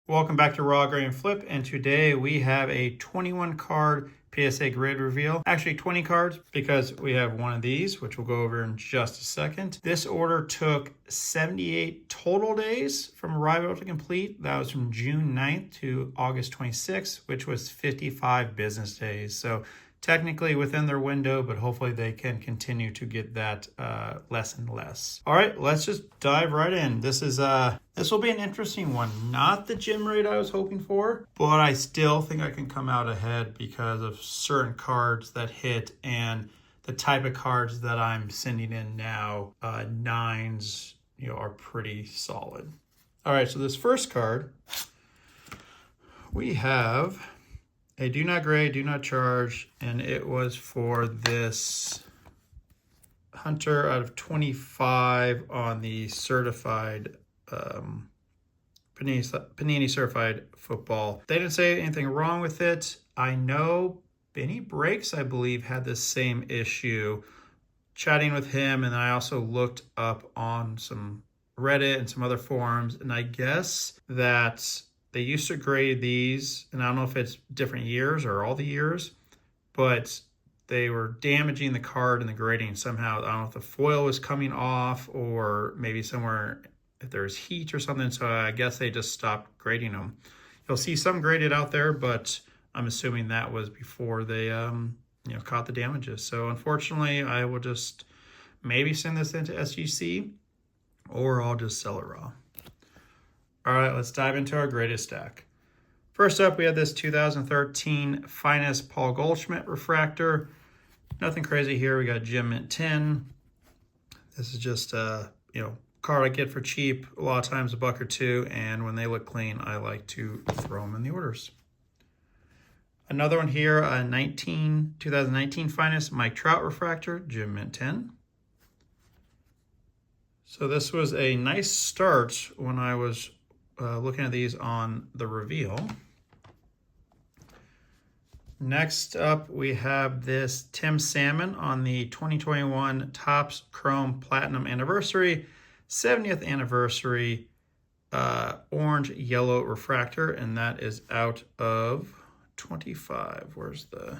Welcome back to Raw Grade and Flip, and today we have a 21 card PSA Grade Reveal. Actually 20 cards because we have one of these, which we'll go over in just a second. This order took 78 total days from arrival to complete. That was from June 9th to August 26th, which was 55 business days. So technically within their window, but hopefully they can continue to get that less and less. All right, let's just dive right in. This will be an interesting one. Not the gem rate I was hoping for, but I still think I can come out ahead because of certain cards that hit and the type of cards that I'm sending in now. Nines, are pretty solid. All right, so this first card, we have a do not grade, do not charge, and it was for this Hunter out of 25 on the certified Panini certified football. They didn't say anything wrong with it. I know Benny Breaks, I believe, had the same issue. Chatting with him, and I also looked up on some Reddit and some other forums, and I guess that they used to grade these, and I don't know if it's different years or all the years, but they were damaging the card in the grading somehow. I don't know if the foil was coming off or maybe somewhere if there's heat or something, so I guess they just stopped grading them. You'll see some graded out there, but I'm assuming that was before they caught the damages. So unfortunately, I will just maybe send this into SGC, or I'll just sell it raw. All right, let's dive into our graded stack. First up, we have this 2013 Finest Paul Goldschmidt refractor. Nothing crazy here. We got Gem Mint 10. This is just a card I get for cheap, a lot of times $1 or $2, and when they look clean, I like to throw them in the orders. Another one here, a 2019 Finest Mike Trout refractor, Gem Mint 10. So this was a nice start when I was looking at these on the reveal. Next up, we have this Tim Salmon on the 2021 Topps Chrome Platinum Anniversary, 70th Anniversary Orange Yellow Refractor, and that is out of 25. Where's the...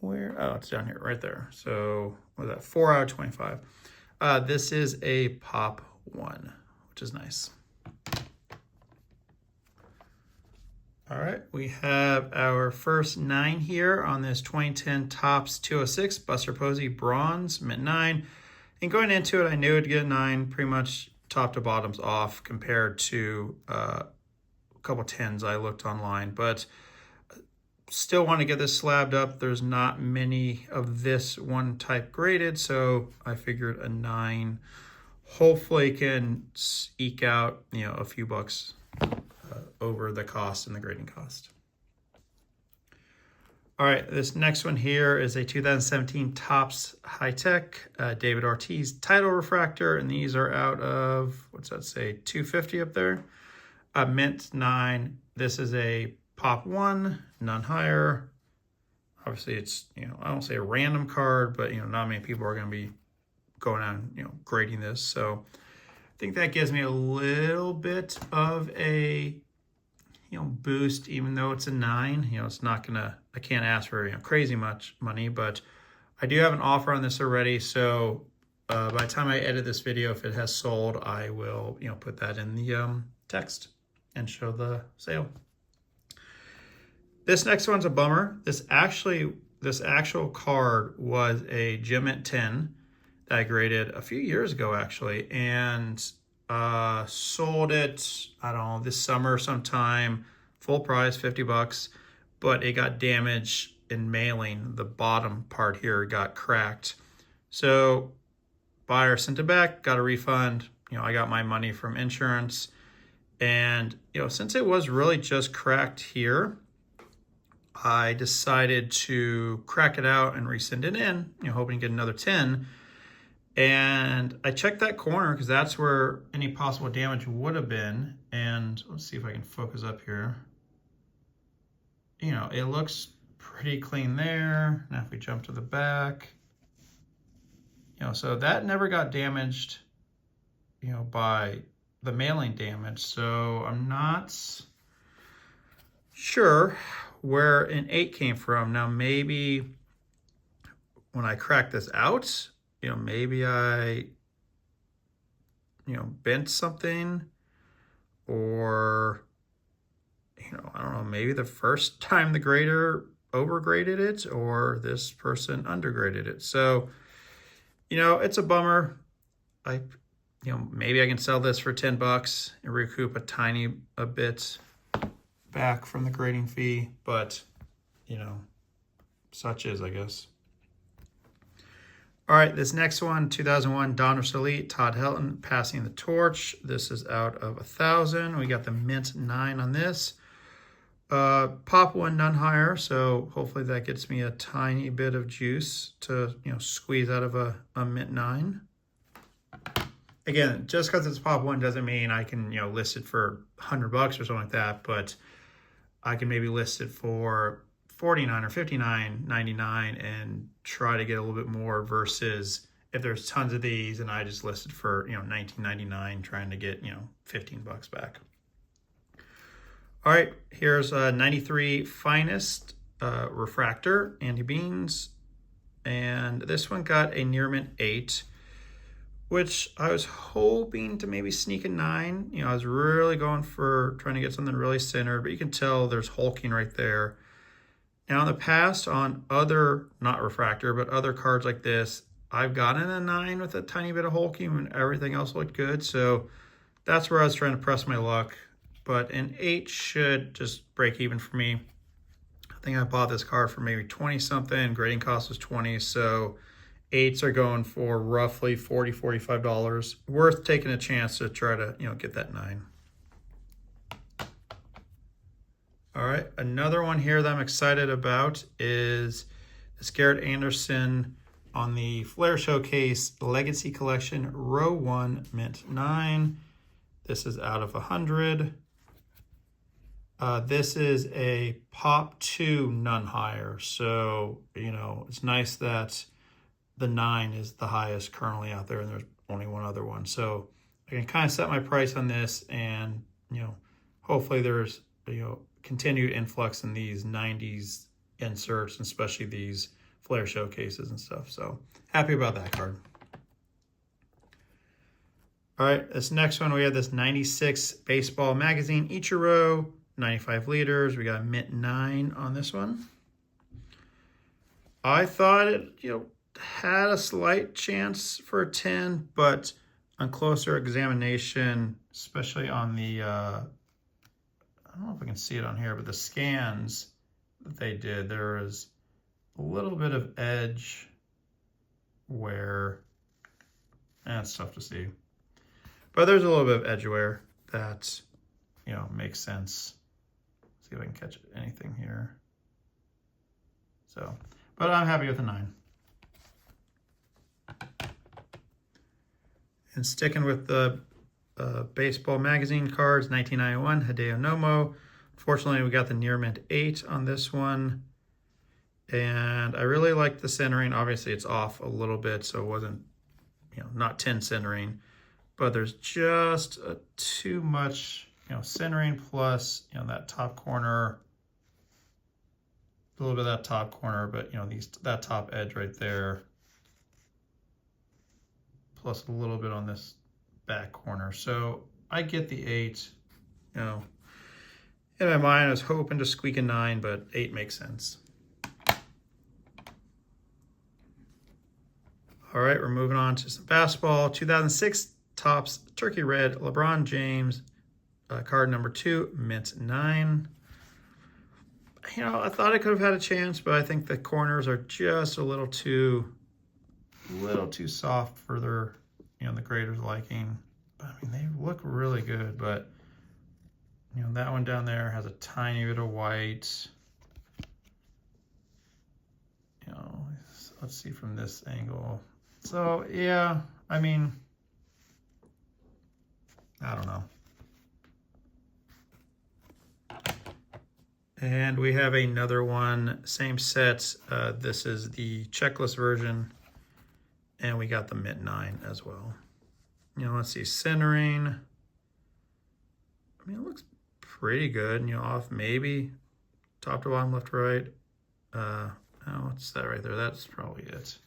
Oh, it's down here, right there. So, what was that? 4 out of 25. This is a pop 1, which is nice. All right, we have our first 9 here on this 2010 Topps 206 Buster Posey Bronze Mint 9. And going into it, I knew it'd get a 9, pretty much top to bottoms off compared to a couple 10s I looked online, but still want to get this slabbed up. There's not many of this one type graded, so I figured a 9 hopefully can eke out, a few bucks over the cost and the grading cost. All right, this next one here is a 2017 Topps High Tech David Ortiz title refractor, and these are out of, what's that say, 250 up there. Mint 9. This is a pop 1, none higher. Obviously, it's, I don't say a random card, but, not many people are going to be going on, grading this. So I think that gives me a little bit of a, boost, even though it's a 9. It's not going to, I can't ask for, crazy much money, but I do have an offer on this already. So by the time I edit this video, if it has sold, I will, put that in the text and show the sale. This next one's a bummer. This actual card was a Gem Mint 10 that I graded a few years ago, actually, and sold it, I don't know, this summer sometime, full price, $50, but it got damaged in mailing. The bottom part here got cracked. So buyer sent it back, got a refund. I got my money from insurance. And, since it was really just cracked here, I decided to crack it out and resend it in, hoping to get another 10. And I checked that corner because that's where any possible damage would have been. And let's see if I can focus up here. It looks pretty clean there. Now if we jump to the back, so that never got damaged. by the mailing damage. So I'm not sure where an 8 came from. Now, maybe when I crack this out, maybe I, bent something, or, I don't know, maybe the first time the grader overgraded it, or this person undergraded it. So, it's a bummer. Maybe I can sell this for 10 bucks and recoup a bit back from the grading fee, but, such is, I guess. All right, this next one, 2001 Donruss Elite, Todd Helton, Passing the Torch. This is out of 1,000. We got the mint 9 on this. Pop 1, none higher, so hopefully that gets me a tiny bit of juice to, squeeze out of a mint 9. Again, just because it's pop 1 doesn't mean I can, list it for 100 bucks or something like that, but I can maybe list it for 49 or 59.99 and try to get a little bit more, versus if there's tons of these and I just listed for 19.99 trying to get 15 bucks back. All right, here's a 93 Finest refractor, Andy Beans, and this one got a near mint 8, which I was hoping to maybe sneak a 9. I was really going for trying to get something really centered, but you can tell there's hulking right there. Now, in the past, on other, not refractor, but other cards like this, I've gotten a 9 with a tiny bit of hulking when everything else looked good. So that's where I was trying to press my luck. But an 8 should just break even for me. I think I bought this card for maybe 20-something. Grading cost was 20, so 8s are going for roughly $40, $45. Worth taking a chance to try to, get that 9. All right, another one here that I'm excited about is this Garrett Anderson on the Flair Showcase Legacy Collection, Row 1, mint 9. This is out of 100. This is a pop 2, none higher. So, it's nice that the 9 is the highest currently out there, and there's only one other one. So I can kind of set my price on this, and, hopefully there's, continued influx in these 90s inserts, especially these Flair Showcases and stuff. So happy about that card. All right, this next one, we have this 96 Baseball Magazine Ichiro, 95 liters. We got mint 9 on this one. I thought it, had a slight chance for a 10, but on closer examination, especially on the, I don't know if I can see it on here, but the scans that they did, there is a little bit of edge where, it's tough to see. But there's a little bit of edge wear that, makes sense. Let's see if I can catch anything here. So, but I'm happy with a 9. And sticking with the Baseball Magazine cards, 1991 Hideo Nomo. Unfortunately, we got the near mint 8 on this one. And I really like the centering. Obviously, it's off a little bit, so it wasn't, not 10 centering. But there's just too much, centering, plus, that top corner, a little bit of that top corner, but, that top edge right there, plus a little bit on this back corner. So I get the 8. In my mind, I was hoping to squeak a 9, but 8 makes sense. All right, we're moving on to some basketball. 2006 Topps Turkey Red LeBron James, card number 2, mint 9. I thought I could have had a chance, but I think the corners are just a little too soft for their, the graders' liking. But I mean, they look really good, but that one down there has a tiny bit of white. Let's see from this angle. So yeah, I mean, I don't know. And we have another one, same set. This is the checklist version, and we got the mint 9 as well. let's see, centering. I mean, it looks pretty good, off maybe top to bottom, left to right. Oh, what's that right there? That's probably it.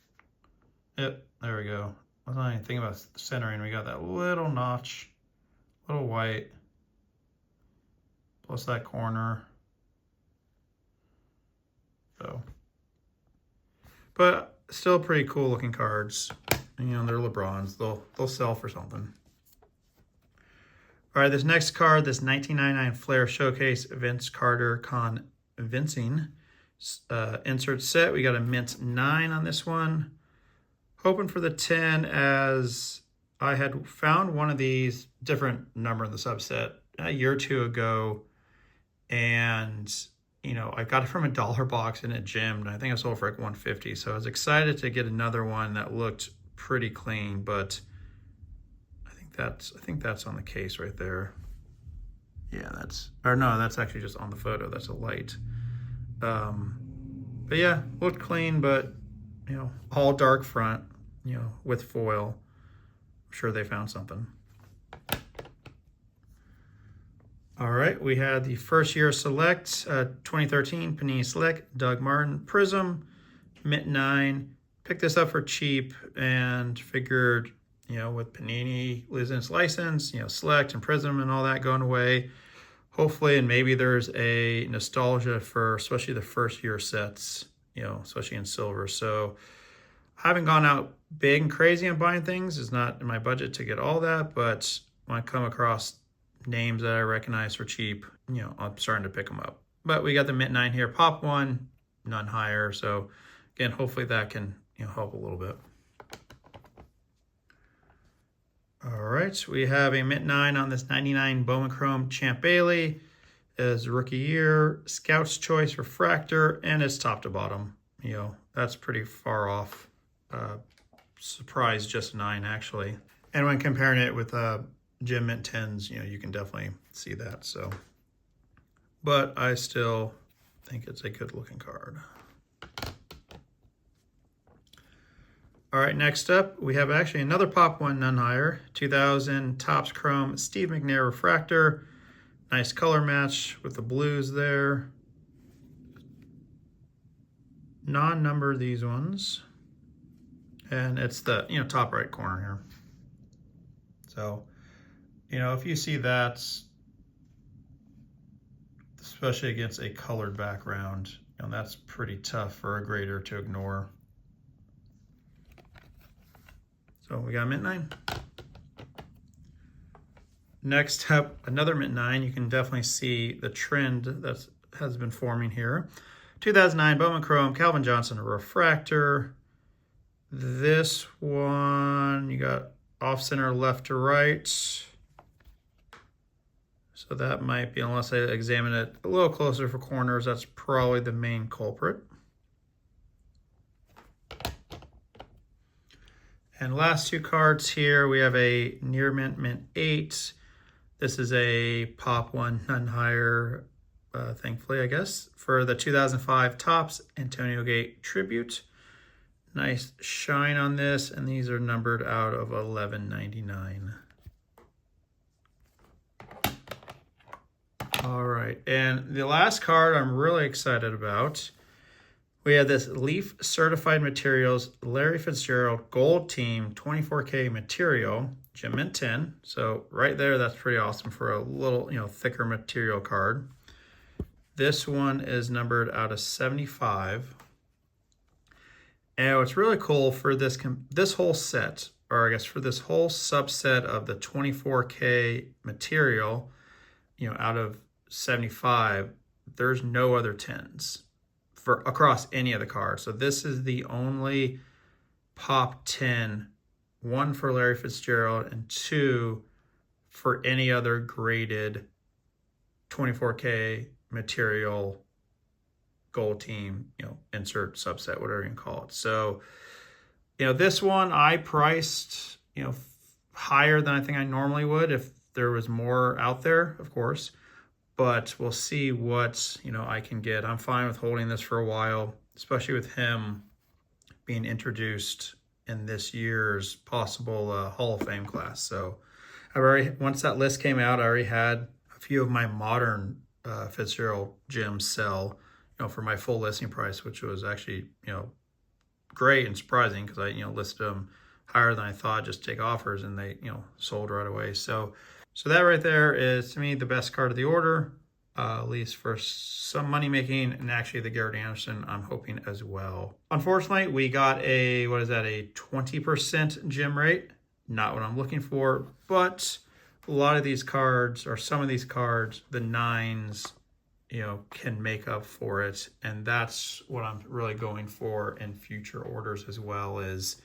Yep, there we go. I was not even thinking about centering. We got that little notch, little white, plus that corner. So, but still pretty cool looking cards. They're LeBrons. They'll sell for something. All right, this next card, this 1999 Flair Showcase Vince Carter Convincing insert set. We got a mint 9 on this one. Hoping for the 10, as I had found one of these, different number in the subset, a year or two ago, and I got it from a dollar box in a gym, and I think I sold for like $150. So I was excited to get another one that looked pretty clean, but I think that's on the case right there. Yeah, that's actually just on the photo. That's a light. But yeah, looked clean, but all dark front, with foil. I'm sure they found something. All right, we had the first year select, 2013 Panini Select, Doug Martin Prism, mint 9. Picked this up for cheap and figured, with Panini losing its license, Select and Prism and all that going away, hopefully, and maybe there's a nostalgia for especially the first year sets, especially in silver. So I haven't gone out big and crazy on buying things. It's not in my budget to get all that, but when I come across names that I recognize for cheap, I'm starting to pick them up. But we got the mint 9 here, pop 1, none higher. So again, hopefully that can help a little bit. All right, we have a mint 9 on this 99 Bowman Chrome Champ Bailey as rookie year, Scout's Choice Refractor, and it's top to bottom. That's pretty far off. Surprise, just 9 actually. And when comparing it with Gym Mint 10s, you can definitely see that. So, but I still think it's a good looking card. All right, next up, we have actually another pop 1, none higher. 2000 Topps Chrome Steve McNair Refractor. Nice color match with the blues there. Non-number these ones. And it's the, top right corner here. So, if you see that, especially against a colored background, that's pretty tough for a grader to ignore. So we got mint 9. Next up, another mint 9. You can definitely see the trend that has been forming here. 2009 Bowman Chrome Calvin Johnson Refractor. This one, you got off center left to right. So that might be, unless I examine it a little closer for corners, that's probably the main culprit. And last 2 cards here, we have a near mint, mint 8. This is a pop 1, none higher, thankfully, I guess, for the 2005 Topps Antonio Gate Tribute. Nice shine on this, and these are numbered out of 11.99. All right, and the last card I'm really excited about. We have this Leaf Certified Materials Larry Fitzgerald Gold Team 24K material, Gem Mint 10. So right there, that's pretty awesome for a little, thicker material card. This one is numbered out of 75. And what's really cool for this whole set, or I guess for this whole subset of the 24K material, out of 75, there's no other 10s for across any of the cards. So this is the only pop 10, 1 for Larry Fitzgerald and 2 for any other graded 24K material gold team, insert subset, whatever you can call it. So, this one I priced, higher than I think I normally would if there was more out there, of course. But we'll see what, I can get. I'm fine with holding this for a while, especially with him being introduced, in this year's possible Hall of Fame class. So once that list came out, I already had a few of my modern Fitzgerald gems sell, for my full listing price, which was actually, great and surprising because I, listed them higher than I thought, just take offers, and they, sold right away. So that right there is, to me, the best card of the order, at least for some money making, and actually the Garrett Anderson I'm hoping as well. Unfortunately, we got a 20% gem rate. Not what I'm looking for, but a lot of these cards, or some of these cards, the 9s, can make up for it. And that's what I'm really going for in future orders as well, is,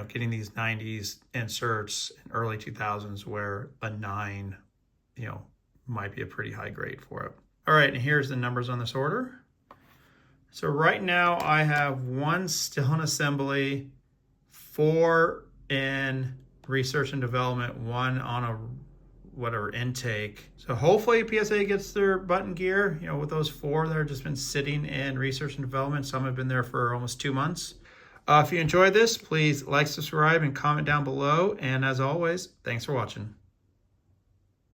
getting these 90s inserts in early 2000s where a 9, might be a pretty high grade for it. All right, and here's the numbers on this order. So right now I have 1 still in assembly, 4 in research and development, 1 on a intake. So hopefully PSA gets their button gear, with those 4 that have just been sitting in research and development. Some have been there for almost 2 months. If you enjoyed this, please like, subscribe, and comment down below. And as always, thanks for watching.